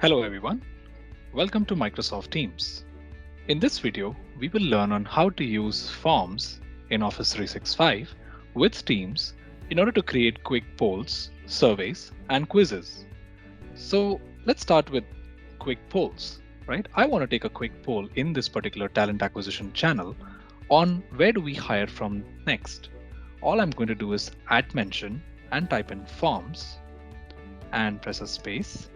Hello everyone, welcome to Microsoft Teams. In this video, we will learn on how to use forms in Office 365 with Teams in order to create quick polls, surveys, and quizzes. So let's start with quick polls, right? I want to take a quick poll in this particular talent acquisition channel on where do we hire from next. All I'm going to do is @mention and type in forms and press a space.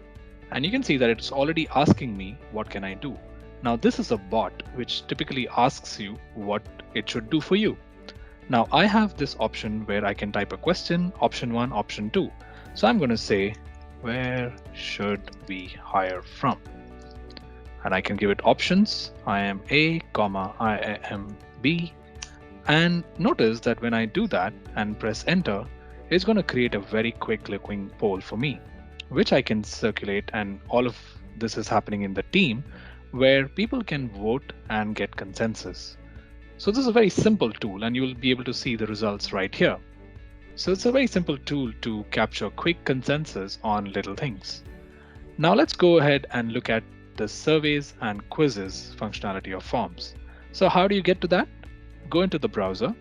And you can see that it's already asking me what can I do. Now this is a bot which typically asks you what it should do for you. Now I have this option where I can type a question, option 1, option 2. So I'm going to say, where should we hire from? And I can give it options. I am A, comma, I am B. And notice that when I do that and press enter, it's going to create a very quick looking poll for me, which I can circulate, and all of this is happening in the team where people can vote and get consensus. So this is a very simple tool and you'll be able to see the results right here. So it's a very simple tool to capture quick consensus on little things. Now let's go ahead and look at the surveys and quizzes functionality of forms. So how do you get to that? Go into the browser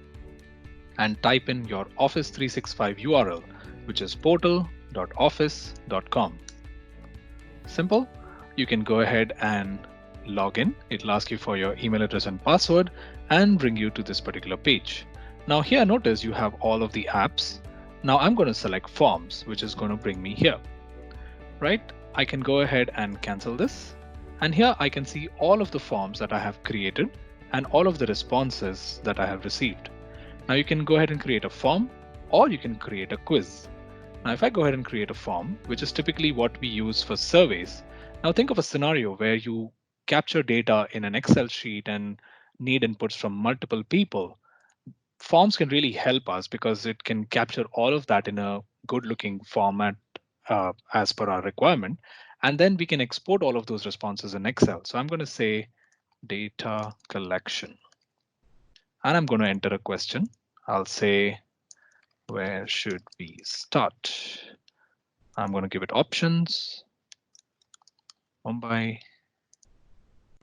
and type in your Office 365 URL, which is portal.office.com. Simple. You can go ahead and log in. It'll ask you for your email address and password and bring you to this particular page. Now here, notice you have all of the apps. Now I'm going to select forms, which is going to bring me here, right? I can go ahead and cancel this. And here I can see all of the forms that I have created and all of the responses that I have received. Now you can go ahead and create a form, or you can create a quiz. Now if I go ahead and create a form, which is typically what we use for surveys, now think of a scenario where you capture data in an Excel sheet and need inputs from multiple people. Forms can really help us because it can capture all of that in a good looking format as per our requirement. And then we can export all of those responses in Excel. So I'm going to say data collection. And I'm going to enter a question. I'll say, where should we start? I'm going to give it options, Mumbai.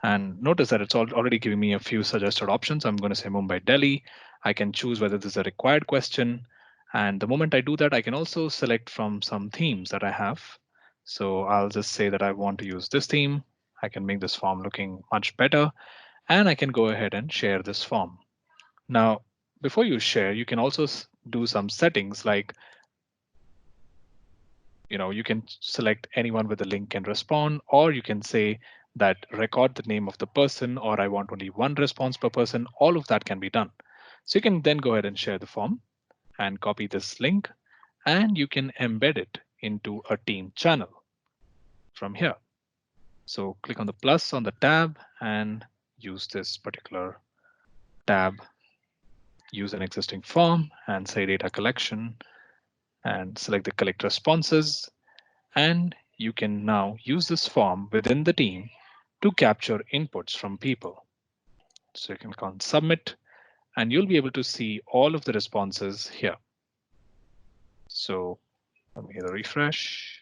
And notice that it's already giving me a few suggested options. I'm going to say Mumbai, Delhi. I can choose whether this is a required question. And the moment I do that, I can also select from some themes that I have. So I'll just say that I want to use this theme. I can make this form looking much better. And I can go ahead and share this form. Now, before you share, you can also do some settings like, you can select anyone with a link can respond, or you can say that record the name of the person, or I want only one response per person. All of that can be done. So you can then go ahead and share the form and copy this link, and you can embed it into a team channel from here. So click on the plus on the tab and use this particular tab, use an existing form and say data collection and select the collect responses. And you can now use this form within the team to capture inputs from people. So you can click on submit and you'll be able to see all of the responses here. So let me hit a refresh.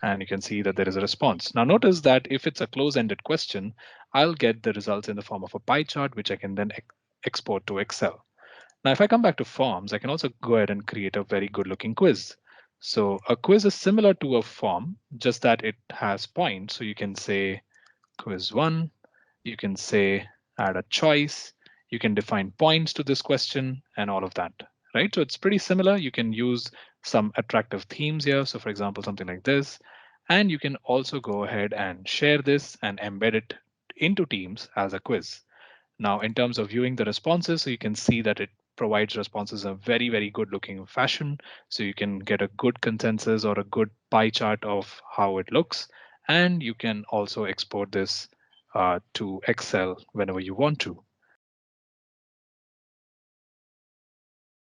And you can see that there is a response. Now notice that if it's a close-ended question, I'll get the results in the form of a pie chart, which I can then export to Excel. Now, if I come back to forms, I can also go ahead and create a very good looking quiz. So a quiz is similar to a form, just that it has points. So you can say quiz 1, you can say add a choice, you can define points to this question and all of that, right? So it's pretty similar. You can use some attractive themes here. So for example, something like this, and you can also go ahead and share this and embed it into Teams as a quiz. Now, in terms of viewing the responses, so you can see that it provides responses in a very, very good looking fashion. So you can get a good consensus or a good pie chart of how it looks. And you can also export this to Excel whenever you want to.